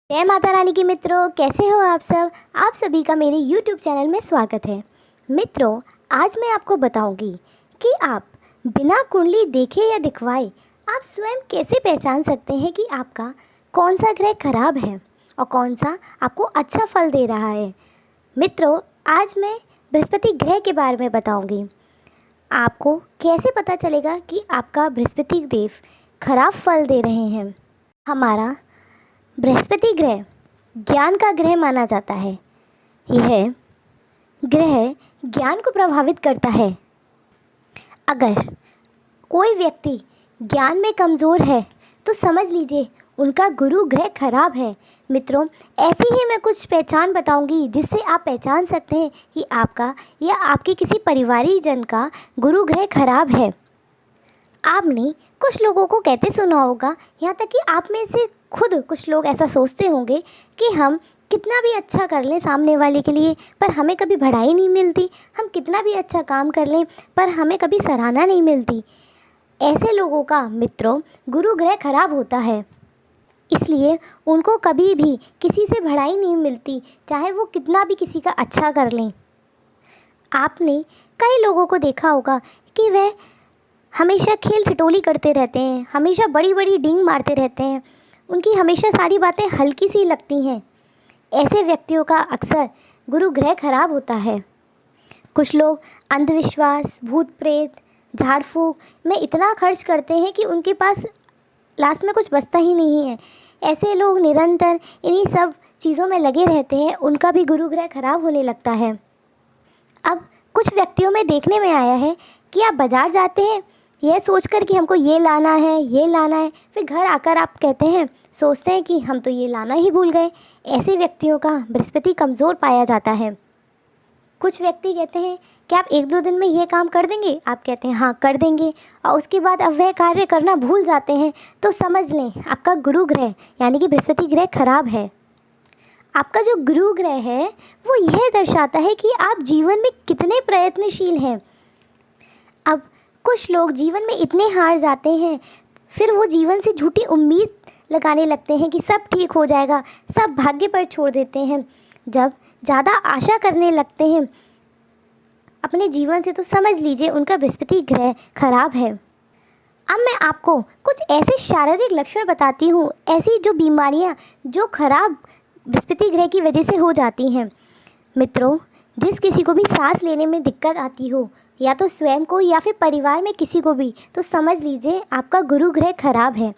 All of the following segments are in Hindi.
जय माता रानी की मित्रों, कैसे हो आप सब। आप सभी का मेरे YouTube चैनल में स्वागत है। मित्रों, आज मैं आपको बताऊंगी कि आप बिना कुंडली देखे या दिखवाए आप स्वयं कैसे पहचान सकते हैं कि आपका कौन सा ग्रह खराब है और कौन सा आपको अच्छा फल दे रहा है। मित्रों, आज मैं बृहस्पति ग्रह के बारे में बताऊंगी। आपको कैसे पता चलेगा कि आपका बृहस्पति देव खराब फल दे रहे हैं। हमारा बृहस्पति ग्रह ज्ञान का ग्रह माना जाता है। यह ग्रह ज्ञान को प्रभावित करता है। अगर कोई व्यक्ति ज्ञान में कमज़ोर है तो समझ लीजिए उनका गुरु ग्रह खराब है। मित्रों, ऐसी ही मैं कुछ पहचान बताऊंगी जिससे आप पहचान सकते हैं कि आपका या आपके किसी परिवारीजन का गुरु ग्रह खराब है। आपने कुछ लोगों को कहते सुना होगा, यहाँ तक कि आप में से खुद कुछ लोग ऐसा सोचते होंगे कि हम कितना भी अच्छा कर लें सामने वाले के लिए पर हमें कभी बढ़ाई नहीं मिलती, हम कितना भी अच्छा काम कर लें पर हमें कभी सराहना नहीं मिलती। ऐसे लोगों का मित्रों गुरु ग्रह खराब होता है, इसलिए उनको कभी भी किसी से बढ़ाई नहीं मिलती, चाहे वो कितना भी किसी का अच्छा कर लें। आपने कई लोगों को देखा होगा कि वह हमेशा खेल ठिठोली करते रहते हैं, हमेशा बड़ी बड़ी डींग मारते रहते हैं, उनकी हमेशा सारी बातें हल्की सी लगती हैं। ऐसे व्यक्तियों का अक्सर गुरु ग्रह खराब होता है। कुछ लोग अंधविश्वास, भूत प्रेत, झाड़ फूक में इतना खर्च करते हैं कि उनके पास लास्ट में कुछ बचता ही नहीं है। ऐसे लोग निरंतर इन्हीं सब चीज़ों में लगे रहते हैं, उनका भी गुरु ग्रह खराब होने लगता है। अब कुछ व्यक्तियों में देखने में आया है कि आप बाज़ार जाते हैं यह सोचकर कि हमको ये लाना है, ये लाना है, फिर घर आकर आप कहते हैं, सोचते हैं कि हम तो ये लाना ही भूल गए। ऐसे व्यक्तियों का बृहस्पति कमज़ोर पाया जाता है। कुछ व्यक्ति कहते हैं कि आप 1-2 दिन में ये काम कर देंगे, आप कहते हैं हाँ कर देंगे, और उसके बाद अब वह कार्य करना भूल जाते हैं, तो समझ लें आपका गुरु ग्रह यानी कि बृहस्पति ग्रह खराब है। आपका जो गुरु ग्रह है वो यह दर्शाता है कि आप जीवन में कितने प्रयत्नशील हैं। अब कुछ लोग जीवन में इतने हार जाते हैं, फिर वो जीवन से झूठी उम्मीद लगाने लगते हैं कि सब ठीक हो जाएगा, सब भाग्य पर छोड़ देते हैं। जब ज़्यादा आशा करने लगते हैं अपने जीवन से, तो समझ लीजिए उनका बृहस्पति ग्रह खराब है। अब मैं आपको कुछ ऐसे शारीरिक लक्षण बताती हूँ, ऐसी जो बीमारियाँ जो खराब बृहस्पति ग्रह की वजह से हो जाती हैं। मित्रों, जिस किसी को भी सांस लेने में दिक्कत आती हो, या तो स्वयं को या फिर परिवार में किसी को भी, तो समझ लीजिए आपका गुरु ग्रह खराब है।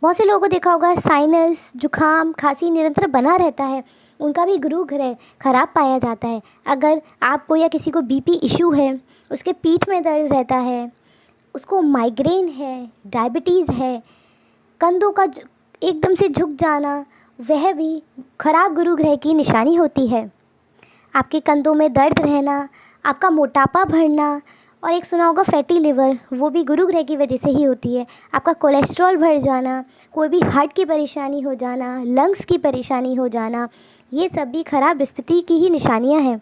बहुत से लोगों को देखा होगा साइनस, जुखाम, खांसी निरंतर बना रहता है, उनका भी गुरु ग्रह खराब पाया जाता है। अगर आपको या किसी को बीपी इशू है, उसके पीठ में दर्द रहता है, उसको माइग्रेन है, डायबिटीज़ है, कंधों का एकदम से झुक जाना, वह भी खराब गुरु ग्रह की निशानी होती है। आपके कंधों में दर्द रहना, आपका मोटापा बढ़ना, और एक सुना होगा फैटी लिवर, वो भी गुरु ग्रह की वजह से ही होती है। आपका कोलेस्ट्रॉल बढ़ जाना, कोई भी हार्ट की परेशानी हो जाना, लंग्स की परेशानी हो जाना, ये सब भी खराब बृहस्पति की ही निशानियां हैं।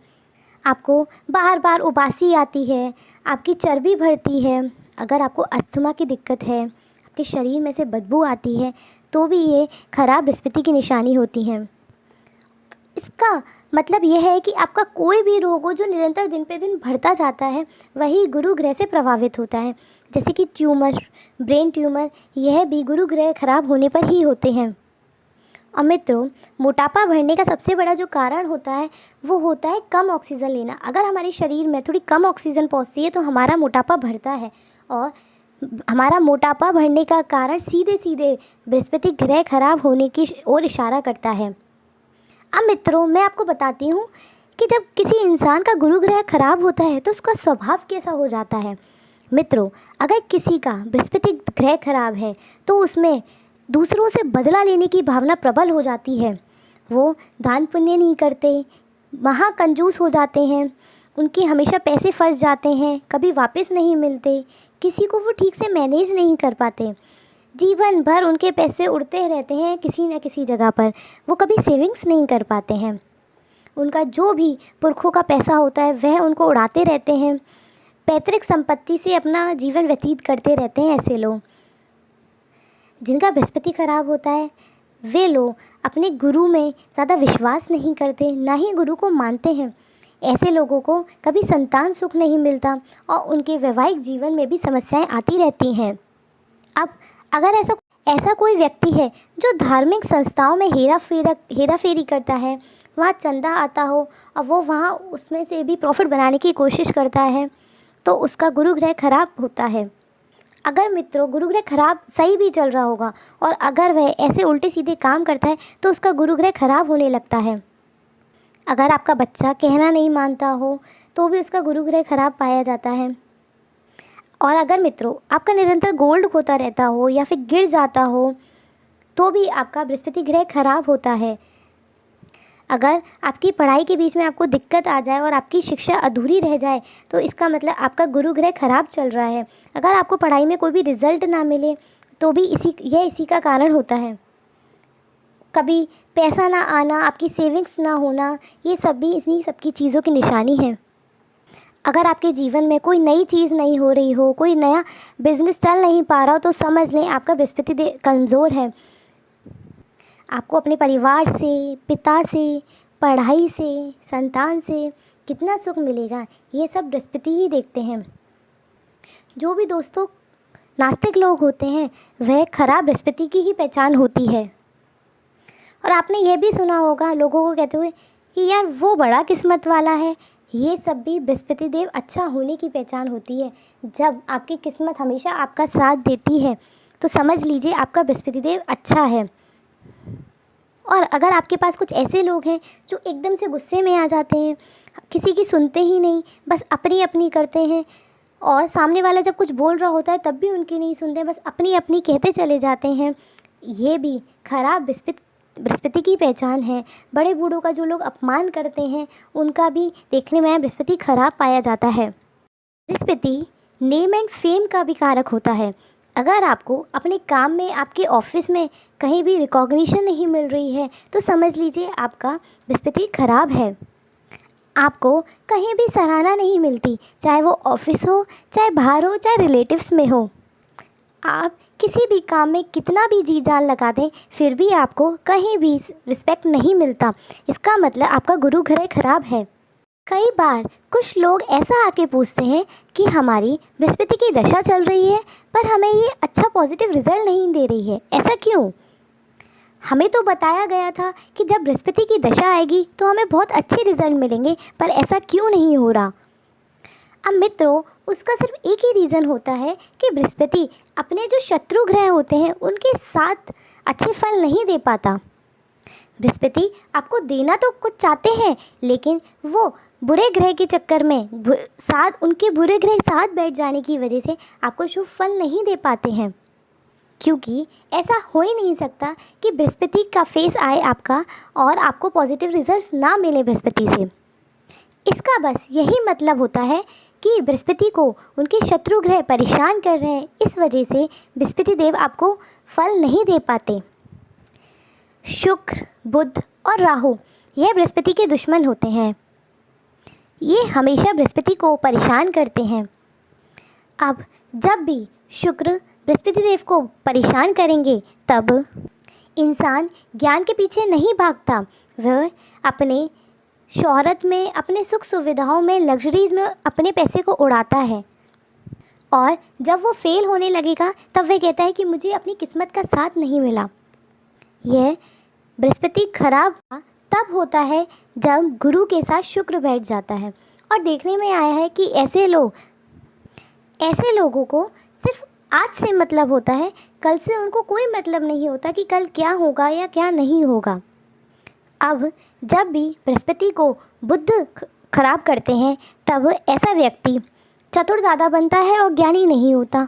आपको बार बार उबासी आती है, आपकी चर्बी बढ़ती है, अगर आपको अस्थमा की दिक्कत है, आपके शरीर में से बदबू आती है, तो भी ये खराब बृहस्पति की निशानी होती हैं। इसका मतलब यह है कि आपका कोई भी रोग हो जो निरंतर दिन पे दिन बढ़ता जाता है, वही गुरु ग्रह से प्रभावित होता है। जैसे कि ट्यूमर, ब्रेन ट्यूमर, यह भी गुरु ग्रह खराब होने पर ही होते हैं। और मित्रों, मोटापा बढ़ने का सबसे बड़ा जो कारण होता है वो होता है कम ऑक्सीजन लेना। अगर हमारे शरीर में थोड़ी कम ऑक्सीजन पहुंचती है तो हमारा मोटापा बढ़ता है, और हमारा मोटापा बढ़ने का कारण सीधे सीधे बृहस्पति ग्रह खराब होने की ओर इशारा करता है। अब मित्रों, मैं आपको बताती हूँ कि जब किसी इंसान का गुरु ग्रह खराब होता है तो उसका स्वभाव कैसा हो जाता है। मित्रों, अगर किसी का बृहस्पति ग्रह खराब है तो उसमें दूसरों से बदला लेने की भावना प्रबल हो जाती है। वो दान पुण्य नहीं करते, महाकंजूस हो जाते हैं, उनके हमेशा पैसे फंस जाते हैं, कभी वापस नहीं मिलते, किसी को वो ठीक से मैनेज नहीं कर पाते, जीवन भर उनके पैसे उड़ते रहते हैं किसी न किसी जगह पर, वो कभी सेविंग्स नहीं कर पाते हैं। उनका जो भी पुरखों का पैसा होता है वह उनको उड़ाते रहते हैं, पैतृक संपत्ति से अपना जीवन व्यतीत करते रहते हैं। ऐसे लोग जिनका बृहस्पति खराब होता है वे लोग अपने गुरु में ज़्यादा विश्वास नहीं करते, ना ही गुरु को मानते हैं। ऐसे लोगों को कभी संतान सुख नहीं मिलता और उनके वैवाहिक जीवन में भी समस्याएं आती रहती हैं। अब अगर ऐसा कोई व्यक्ति है जो धार्मिक संस्थाओं में हेरा फेरी करता है, वहाँ चंदा आता हो और वो वहाँ उसमें से भी प्रॉफिट बनाने की कोशिश करता है, तो उसका गुरु ग्रह खराब होता है। अगर मित्रों गुरु ग्रह खराब सही भी चल रहा होगा और अगर वह ऐसे उल्टे सीधे काम करता है तो उसका गुरु ग्रह खराब होने लगता है। अगर आपका बच्चा कहना नहीं मानता हो तो भी उसका गुरु ग्रह खराब पाया जाता है। और अगर मित्रों आपका निरंतर गोल्ड खोता रहता हो या फिर गिर जाता हो तो भी आपका बृहस्पति ग्रह खराब होता है। अगर आपकी पढ़ाई के बीच में आपको दिक्कत आ जाए और आपकी शिक्षा अधूरी रह जाए तो इसका मतलब आपका गुरु ग्रह खराब चल रहा है। अगर आपको पढ़ाई में कोई भी रिज़ल्ट ना मिले तो भी इसी का कारण होता है। कभी पैसा ना आना, आपकी सेविंग्स ना होना, ये सब भी इन्हीं सब की चीज़ों की निशानी है। अगर आपके जीवन में कोई नई चीज़ नहीं हो रही हो, कोई नया बिजनेस चल नहीं पा रहा हो तो समझ लें आपका बृहस्पति कमज़ोर है। आपको अपने परिवार से, पिता से, पढ़ाई से, संतान से कितना सुख मिलेगा, ये सब बृहस्पति ही देखते हैं। जो भी दोस्तों नास्तिक लोग होते हैं वह खराब बृहस्पति की ही पहचान होती है। और आपने ये भी सुना होगा लोगों को कहते हुए कि यार वो बड़ा किस्मत वाला है। ये सब भी बृहस्पति देव अच्छा होने की पहचान होती है। जब आपकी किस्मत हमेशा आपका साथ देती है तो समझ लीजिए आपका बृहस्पति देव अच्छा है। और अगर आपके पास कुछ ऐसे लोग हैं जो एकदम से गुस्से में आ जाते हैं, किसी की सुनते ही नहीं, बस अपनी अपनी करते हैं, और सामने वाला जब कुछ बोल रहा होता है तब भी उनकी नहीं सुनते, बस अपनी अपनी कहते चले जाते हैं, ये भी खराब बृहस्पति की पहचान है। बड़े बूढ़ों का जो लोग अपमान करते हैं उनका भी देखने में बृहस्पति खराब पाया जाता है। बृहस्पति नेम एंड फेम का भी कारक होता है। अगर आपको अपने काम में, आपके ऑफिस में कहीं भी रिकॉग्निशन नहीं मिल रही है तो समझ लीजिए आपका बृहस्पति खराब है। आपको कहीं भी सराहना नहीं मिलती, चाहे वो ऑफिस हो, चाहे बाहर हो, चाहे रिलेटिव्स में हो। आप किसी भी काम में कितना भी जी जान लगा दें फिर भी आपको कहीं भी रिस्पेक्ट नहीं मिलता। इसका मतलब आपका गुरु ग्रह खराब है। कई बार कुछ लोग ऐसा आके पूछते हैं कि हमारी बृहस्पति की दशा चल रही है पर हमें ये अच्छा पॉजिटिव रिजल्ट नहीं दे रही है, ऐसा क्यों? हमें तो बताया गया था कि जब बृहस्पति की दशा आएगी तो हमें बहुत अच्छे रिजल्ट मिलेंगे, पर ऐसा क्यों नहीं हो रहा? अब मित्रों उसका सिर्फ एक ही रीज़न होता है कि बृहस्पति अपने जो शत्रु ग्रह होते हैं उनके साथ अच्छे फल नहीं दे पाता। बृहस्पति आपको देना तो कुछ चाहते हैं लेकिन वो बुरे ग्रह के चक्कर में उनके बुरे ग्रह साथ बैठ जाने की वजह से आपको शुभ फल नहीं दे पाते हैं। क्योंकि ऐसा हो ही नहीं सकता कि बृहस्पति का फेस आए आपका और आपको पॉजिटिव रिजल्ट्स ना मिले बृहस्पति से। इसका बस यही मतलब होता है कि बृहस्पति को उनके शत्रु ग्रह परेशान कर रहे हैं, इस वजह से बृहस्पति देव आपको फल नहीं दे पाते। शुक्र, बुध और राहु यह बृहस्पति के दुश्मन होते हैं। ये हमेशा बृहस्पति को परेशान करते हैं। अब जब भी शुक्र बृहस्पति देव को परेशान करेंगे तब इंसान ज्ञान के पीछे नहीं भागता, वह अपने शोहरत में, अपने सुख सुविधाओं में, लग्जरीज़ में अपने पैसे को उड़ाता है। और जब वो फेल होने लगेगा तब वह कहता है कि मुझे अपनी किस्मत का साथ नहीं मिला। यह बृहस्पति खराब तब होता है जब गुरु के साथ शुक्र बैठ जाता है। और देखने में आया है कि ऐसे लोगों को सिर्फ आज से मतलब होता है, कल से उनको कोई मतलब नहीं होता कि कल क्या होगा या क्या नहीं होगा। अब जब भी बृहस्पति को बुध खराब करते हैं तब ऐसा व्यक्ति चतुर ज़्यादा बनता है और ज्ञानी नहीं होता।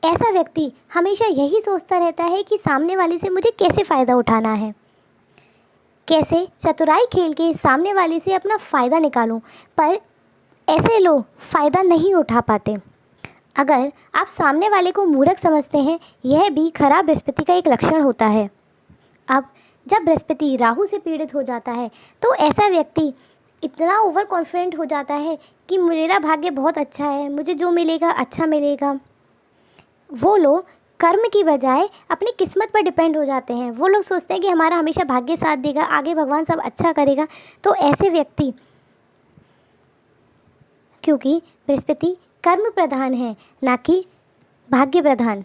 ऐसा व्यक्ति हमेशा यही सोचता रहता है कि सामने वाले से मुझे कैसे फ़ायदा उठाना है, कैसे चतुराई खेल के सामने वाले से अपना फ़ायदा निकालूं, पर ऐसे लोग फ़ायदा नहीं उठा पाते। अगर आप सामने वाले को मूर्ख समझते हैं, यह भी खराब बृहस्पति का एक लक्षण होता है। अब जब बृहस्पति राहु से पीड़ित हो जाता है तो ऐसा व्यक्ति इतना ओवर कॉन्फिडेंट हो जाता है कि मेरा भाग्य बहुत अच्छा है, मुझे जो मिलेगा अच्छा मिलेगा। वो लोग कर्म की बजाय अपनी किस्मत पर डिपेंड हो जाते हैं। वो लोग सोचते हैं कि हमारा हमेशा भाग्य साथ देगा, आगे भगवान सब अच्छा करेगा। तो ऐसे व्यक्ति, क्योंकि बृहस्पति कर्म प्रधान है ना कि भाग्य प्रधान।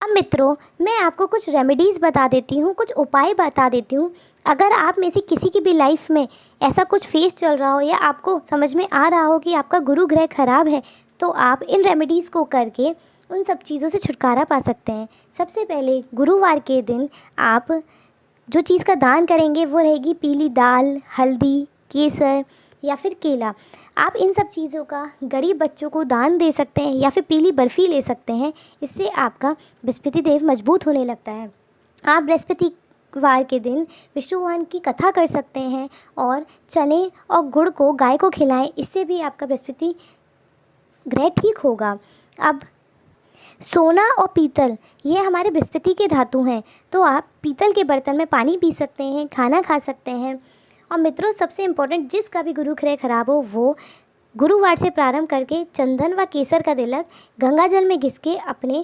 अब मित्रों, मैं आपको कुछ रेमेडीज़ बता देती हूँ, कुछ उपाय बता देती हूँ। अगर आप में से किसी की भी लाइफ में ऐसा कुछ फेस चल रहा हो या आपको समझ में आ रहा हो कि आपका गुरु ग्रह खराब है, तो आप इन रेमेडीज़ को करके उन सब चीज़ों से छुटकारा पा सकते हैं। सबसे पहले गुरुवार के दिन आप जो चीज़ का दान करेंगे वो रहेगी पीली दाल, हल्दी, केसर या फिर केला। आप इन सब चीज़ों का गरीब बच्चों को दान दे सकते हैं या फिर पीली बर्फ़ी ले सकते हैं। इससे आपका बृहस्पति देव मजबूत होने लगता है। आप बृहस्पतिवार के दिन विष्णु भगवान की कथा कर सकते हैं और चने और गुड़ को गाय को खिलाएं। इससे भी आपका बृहस्पति ग्रह ठीक होगा। अब सोना और पीतल, ये हमारे बृहस्पति के धातु हैं, तो आप पीतल के बर्तन में पानी पी सकते हैं, खाना खा सकते हैं। और मित्रों, सबसे इम्पोर्टेंट, जिसका भी गुरु ग्रह खराब हो वो गुरुवार से प्रारंभ करके चंदन व केसर का तिलक गंगा जल में घिस के अपने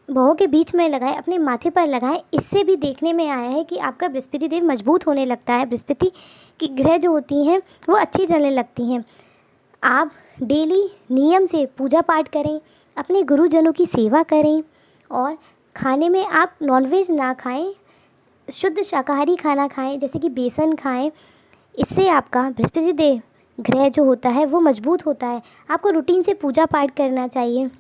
बाहों के बीच में लगाएं, अपने माथे पर लगाएं। इससे भी देखने में आया है कि आपका बृहस्पति देव मजबूत होने लगता है। बृहस्पति की ग्रह जो होती हैं वो अच्छी चलने लगती हैं। आप डेली नियम से पूजा पाठ करें, अपने गुरुजनों की सेवा करें और खाने में आप नॉनवेज ना खाएं, शुद्ध शाकाहारी खाना खाएं, जैसे कि बेसन खाएं। इससे आपका बृहस्पति देव ग्रह जो होता है वो मजबूत होता है। आपको रूटीन से पूजा पाठ करना चाहिए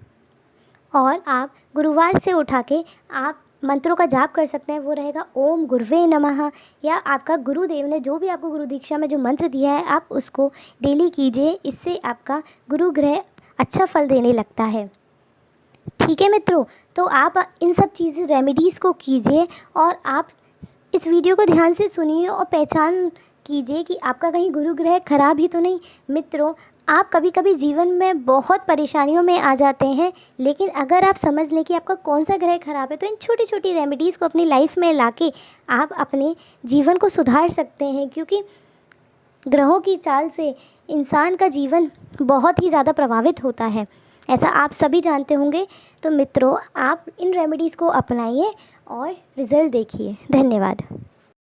और आप गुरुवार से उठा के आप मंत्रों का जाप कर सकते हैं। वो रहेगा ओम गुरुवे नमः, या आपका गुरुदेव ने जो भी आपको गुरु दीक्षा में जो मंत्र दिया है आप उसको डेली कीजिए। इससे आपका गुरु ग्रह अच्छा फल देने लगता है। ठीक है मित्रों, तो आप इन सब चीज़ें रेमेडीज़ को कीजिए और आप इस वीडियो को ध्यान से सुनिए और पहचान कीजिए कि आपका कहीं गुरु ग्रह खराब ही तो नहीं। मित्रों, आप कभी कभी जीवन में बहुत परेशानियों में आ जाते हैं, लेकिन अगर आप समझ लें कि आपका कौन सा ग्रह खराब है तो इन छोटी छोटी रेमेडीज़ को अपनी लाइफ में लाके आप अपने जीवन को सुधार सकते हैं। क्योंकि ग्रहों की चाल से इंसान का जीवन बहुत ही ज़्यादा प्रभावित होता है, ऐसा आप सभी जानते होंगे। तो मित्रों, आप इन रेमेडीज़ को अपनाइए और रिज़ल्ट देखिए। धन्यवाद।